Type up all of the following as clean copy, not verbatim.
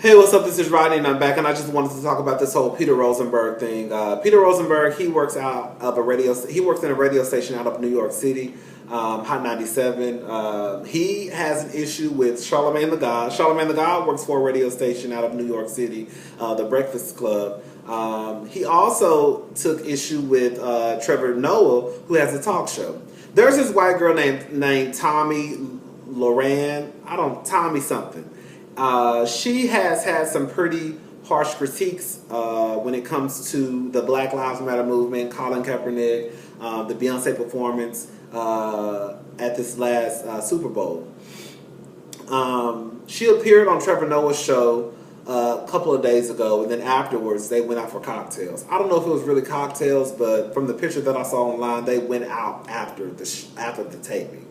Hey, what's up? This is Rodney, and I'm back, and I just wanted to talk about this whole Peter Rosenberg thing. Peter Rosenberg, he works out of a radio. He works in a radio station out of New York City, Hot 97. He has an issue with Charlamagne the God. Charlamagne the God works for a radio station out of New York City, the Breakfast Club. He also took issue with Trevor Noah, who has a talk show. There's this white girl named Tomi Lahren. Tomi something. She has had some pretty harsh critiques when it comes to the Black Lives Matter movement, Colin Kaepernick, the Beyonce performance at this last Super Bowl. She appeared on Trevor Noah's show a couple of days ago, and then afterwards they went out for cocktails. I don't know if it was really cocktails, but from the picture that I saw online, they went out after the taping.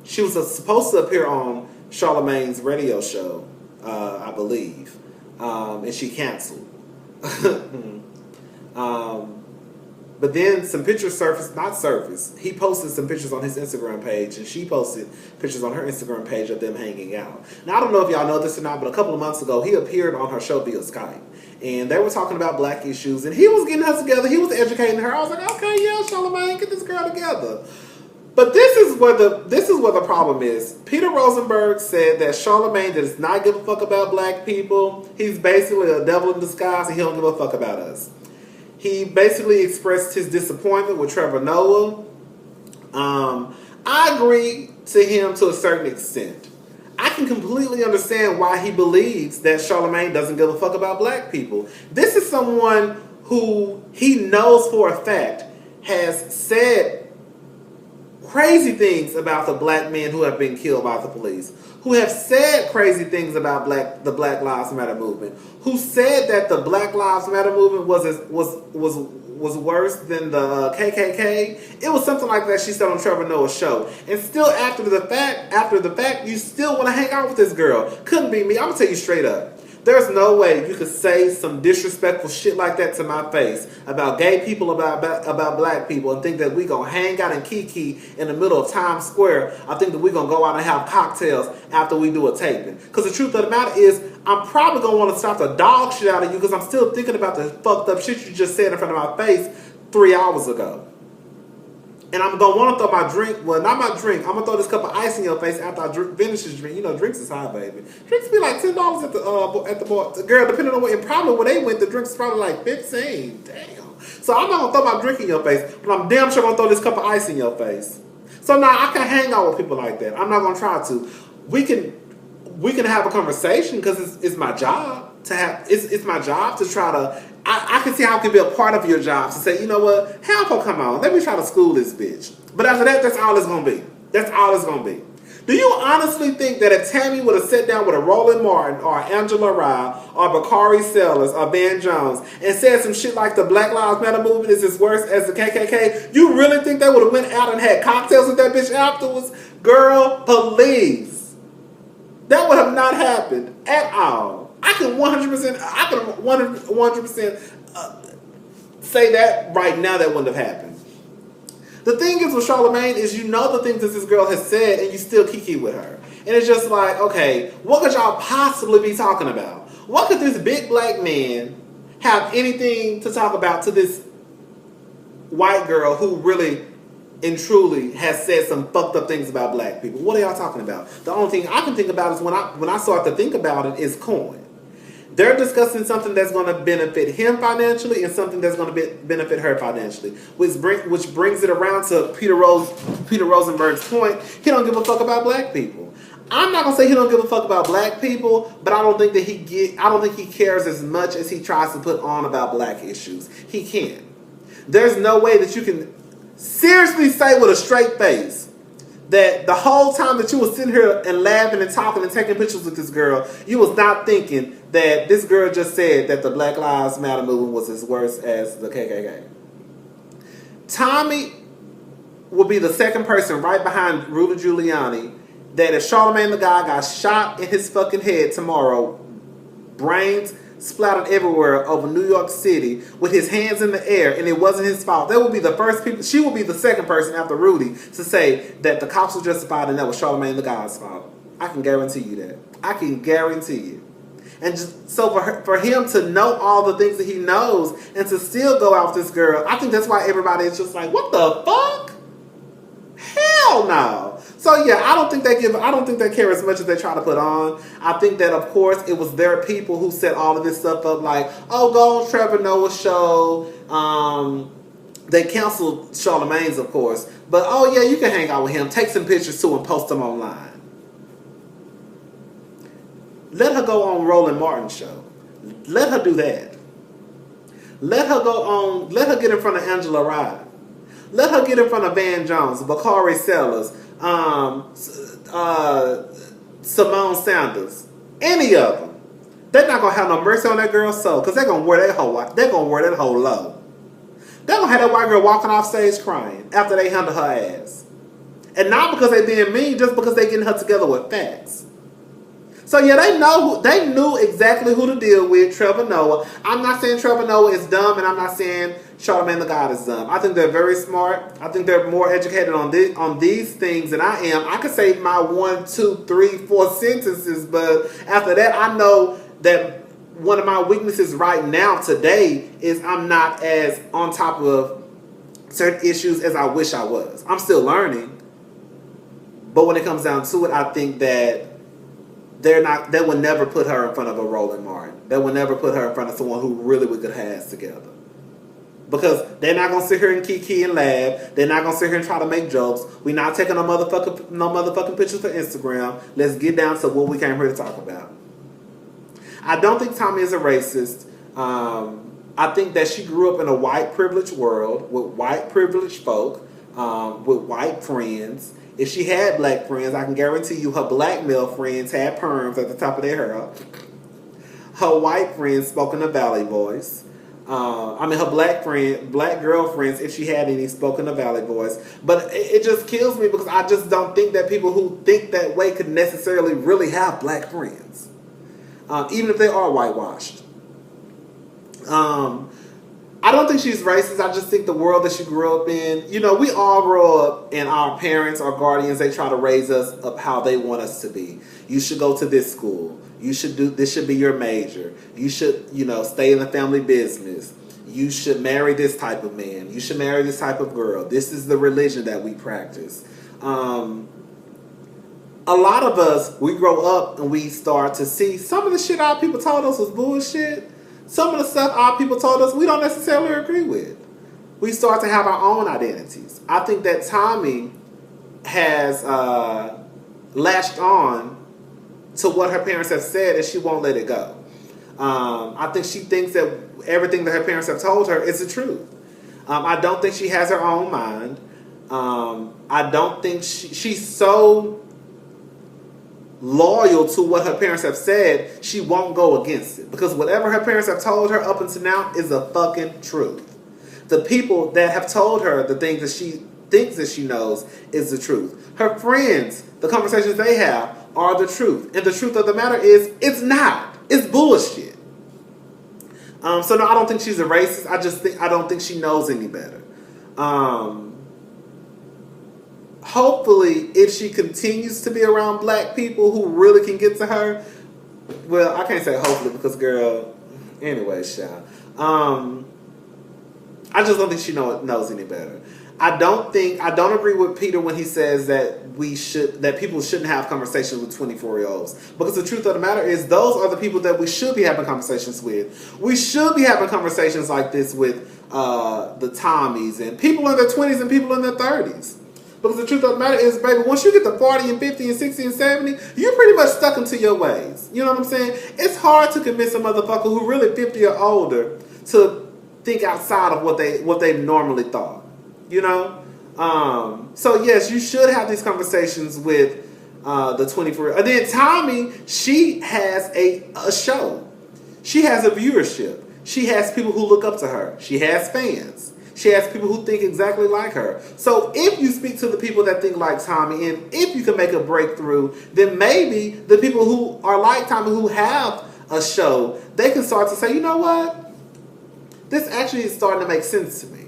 She was supposed to appear on Charlamagne's radio show, I believe, and she canceled. But then some pictures surfaced. He posted some pictures on his Instagram page, and she posted pictures on her Instagram page of them hanging out. Now, I don't know if y'all know this or not, but a couple of months ago, he appeared on her show via Skype, and they were talking about black issues, and he was getting us together. He was educating her. I was like, okay, yeah, Charlamagne, get this girl together. But this is where the problem is. Peter Rosenberg said that Charlamagne does not give a fuck about black people. He's basically a devil in disguise, and he don't give a fuck about us. He basically expressed his disappointment with Trevor Noah. I agree to him to a certain extent. I can completely understand why he believes that Charlamagne doesn't give a fuck about black people. This is someone who he knows for a fact has said crazy things about the black men who have been killed by the police, who have said crazy things about the Black Lives Matter movement, who said that the Black Lives Matter movement was worse than the KKK. It was something like that she said on Trevor Noah's show. And still after the fact, you still want to hang out with this girl. Couldn't be me. I'm gonna tell you straight up. There's no way you could say some disrespectful shit like that to my face about gay people, about black people, and think that we gonna hang out and kiki in the middle of Times Square. I think that we gonna go out and have cocktails after we do a taping. Because the truth of the matter is, I'm probably gonna want to stop the dog shit out of you because I'm still thinking about the fucked up shit you just said in front of my face 3 hours ago. And I'm going to want to throw my drink, well, not my drink, I'm going to throw this cup of ice in your face after I finish this drink. You know, drinks is high, baby. Drinks be like $10 at the bar. Girl, depending on what, and probably when they went, the drinks probably like 15. Damn. So I'm not going to throw my drink in your face, but I'm damn sure going to throw this cup of ice in your face. So now I can hang out with people like that. I'm not going to try to. We can have a conversation because it's my job to have, it's my job to try to, I can see how it can be a part of your job to say, you know what, help her, come on, let me try to school this bitch. But after that, that's all it's going to be. That's all it's going to be. Do you honestly think that if Tammy would have sat down with a Roland Martin or Angela Rye or Bakari Sellers or Ben Jones and said some shit like the Black Lives Matter movement is as worse as the KKK, you really think they would have went out and had cocktails with that bitch afterwards? Girl, please. That would have not happened at all. I can 100% say that right now that wouldn't have happened. The thing is with Charlamagne is you know the things that this girl has said and you still kiki with her. And it's just like, okay, what could y'all possibly be talking about? What could this big black man have anything to talk about to this white girl who really and truly has said some fucked up things about black people? What are y'all talking about? The only thing I can think about is when I start to think about it is coin. They're discussing something that's going to benefit him financially and something that's going to benefit her financially, which brings it around to Peter Rosenberg's point. He don't give a fuck about black people. I'm not gonna say he don't give a fuck about black people, but I don't think he cares as much as he tries to put on about black issues. He can't. There's no way that you can seriously say with a straight face that the whole time that you was sitting here and laughing and talking and taking pictures with this girl, you was not thinking that this girl just said that the Black Lives Matter movement was as worse as the KKK. Tommy will be the second person right behind Rudy Giuliani that if Charlamagne the guy got shot in his fucking head tomorrow, brains splattered everywhere over New York City with his hands in the air and it wasn't his fault, they will be the first people, she will be the second person after Rudy to say that the cops were justified and that was Charlamagne the guy's fault. I can guarantee you that. I can guarantee you. And just, so for him to know all the things that he knows and to still go out with this girl, I think that's why everybody is just like, what the fuck? Hell no. So yeah, I don't think they care as much as they try to put on. I think that of course it was their people who set all of this stuff up, like, oh, go on Trevor Noah's show. They canceled Charlamagne's, of course, but oh yeah, you can hang out with him, take some pictures too, and post them online. Let her go on Roland Martin's show. Let her do that. Let her get in front of Angela Rye. Let her get in front of Van Jones, Bakari Sellers, Simone Sanders, any of them. They're not gonna have no mercy on that girl's soul, because they're gonna wear that whole low. They're gonna have that white girl walking off stage crying after they handle her ass. And not because they being mean, just because they getting her together with facts. So yeah, they knew exactly who to deal with, Trevor Noah. I'm not saying Trevor Noah is dumb, and I'm not saying Charlamagne the God is dumb. I think they're very smart. I think they're more educated on these things than I am. I could say my 1, 2, 3, 4 sentences, but after that, I know that one of my weaknesses right now today is I'm not as on top of certain issues as I wish I was. I'm still learning, but when it comes down to it, I think that they would never put her in front of a Roland Martin. They would never put her in front of someone who really would get her ass together. Because they're not going to sit here and kiki and laugh. They're not going to sit here and try to make jokes. We're not taking no motherfucking pictures for Instagram. Let's get down to what we came here to talk about. I don't think Tomi is a racist. I think that she grew up in a white privileged world with white privileged folk, with white friends. If she had black friends, I can guarantee you her black male friends had perms at the top of their hair. Her white friends spoke in a valley voice. Her black girlfriends, if she had any, spoke in a valley voice. But it just kills me because I just don't think that people who think that way could necessarily really have black friends. Even if they are whitewashed. I don't think she's racist. I just think the world that she grew up in, we all grow up and our parents, our guardians, they try to raise us up how they want us to be. You should go to this school. This should be your major. You should, stay in the family business. You should marry this type of man. You should marry this type of girl. This is the religion that we practice. A lot of us, we grow up and we start to see some of the shit our people told us was bullshit. Some of the stuff our people told us we don't necessarily agree with. We start to have our own identities. I think that Tomi has latched on to what her parents have said and she won't let it go. I think she thinks that everything that her parents have told her is the truth. I don't think she has her own mind. I don't think she's so loyal to what her parents have said, she won't go against it. Because whatever her parents have told her up until now is the fucking truth. The people that have told her the things that she thinks that she knows is the truth. Her friends, the conversations they have are the truth. And the truth of the matter is, it's not. It's bullshit. So no, I don't think she's a racist. I don't think she knows any better. Hopefully, if she continues to be around black people who really can get to her, well, I can't say hopefully because, girl, anyway, child. I just don't think she knows any better. I don't agree with Peter when he says that people shouldn't have conversations with 24-year-olds. Because the truth of the matter is, those are the people that we should be having conversations with. We should be having conversations like this with the Tomis and people in their 20s and people in their 30s. Because the truth of the matter is, baby, once you get to 40 and 50 and 60 and 70, you're pretty much stuck into your ways. You know what I'm saying? It's hard to convince a motherfucker who really 50 or older to think outside of what they normally thought. So yes, you should have these conversations with the 24. And then Tomi, she has a show. She has a viewership. She has people who look up to her. She has fans. She has people who think exactly like her. So if you speak to the people that think like Tomi, and if you can make a breakthrough, then maybe the people who are like Tomi, who have a show, they can start to say, you know what? This actually is starting to make sense to me.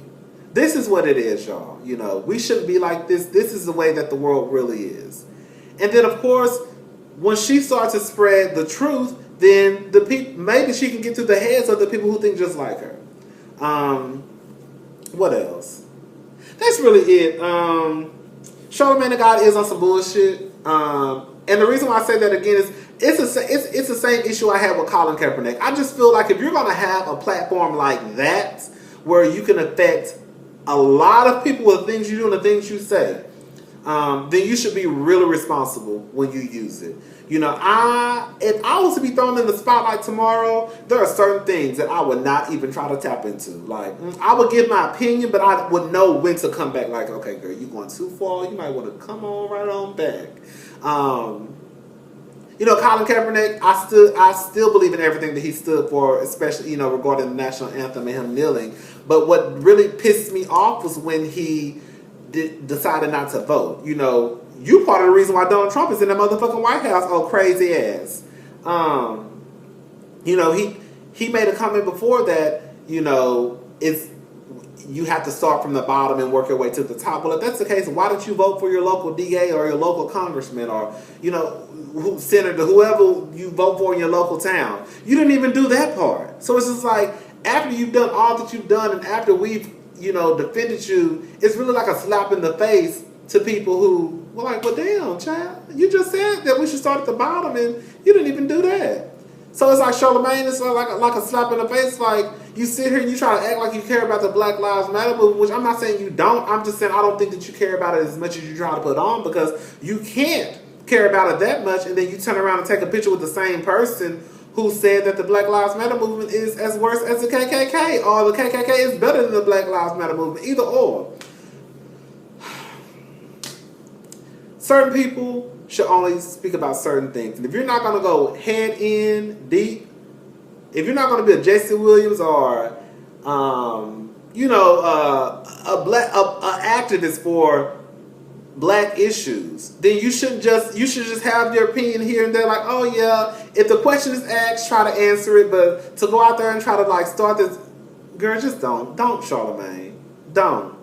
This is what it is, y'all. We shouldn't be like this. This is the way that the world really is. And then, of course, when she starts to spread the truth, then maybe she can get to the heads of the people who think just like her. What else? That's really it. Charlamagne the God is on some bullshit. And the reason why I say that again is it's the same issue I had with Colin Kaepernick. I just feel like if you're gonna have a platform like that where you can affect a lot of people with things you do and the things you say, then you should be really responsible when you use it. You know, if I was to be thrown in the spotlight tomorrow, there are certain things that I would not even try to tap into. Like, I would give my opinion, but I would know when to come back. Like, okay, girl, you're going too far. You might want to come on right on back. You know, Colin Kaepernick, I still believe in everything that he stood for, especially, you know, regarding the national anthem and him kneeling. But what really pissed me off was when he decided not to vote. You know, you part of the reason why Donald Trump is in the motherfucking White House, oh crazy ass. You know, he made a comment before that, you know, you have to start from the bottom and work your way to the top. Well, if that's the case, why don't you vote for your local DA or your local congressman or, you know, senator, whoever you vote for in your local town? You didn't even do that part. So it's just like, after you've done all that you've done and after we've, you know, defended you, it's really like a slap in the face to people who were like, well, damn, child, you just said that we should start at the bottom and you didn't even do that. So it's like Charlamagne, it's like a slap in the face. Like, you sit here and you try to act like you care about the Black Lives Matter movement, which I'm not saying you don't. I'm just saying I don't think that you care about it as much as you try to put on, because you can't care about it that much and then you turn around and take a picture with the same person who said that the Black Lives Matter movement is as worse as the KKK, or the KKK is better than the Black Lives Matter movement, either or. Certain people should only speak about certain things. And if you're not going to go head in deep, if you're not going to be a Jesse Williams or, you know, a activist for black issues, then you should just have your opinion here and there. Like, oh yeah, if the question is asked, try to answer it. But to go out there and try to like start this, girl, just don't, Charlamagne, don't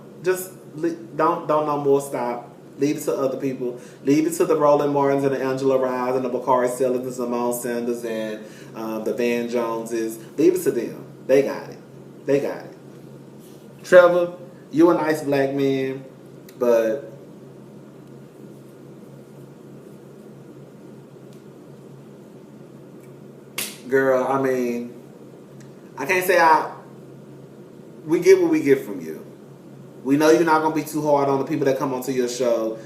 no more. Stop. Leave it to other people. Leave it to the Roland Martins and the Angela Rye and the Bakari Sellers and Simone Sanders and the Van Joneses. Leave it to them. They got it. They got it. Trevor, you a nice black man, but girl, I mean, I can't say we get what we get from you. We know you're not going to be too hard on the people that come onto your show.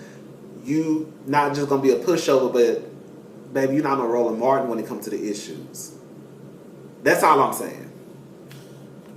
You not just going to be a pushover, but baby, you're not no Roland Martin when it comes to the issues. That's all I'm saying.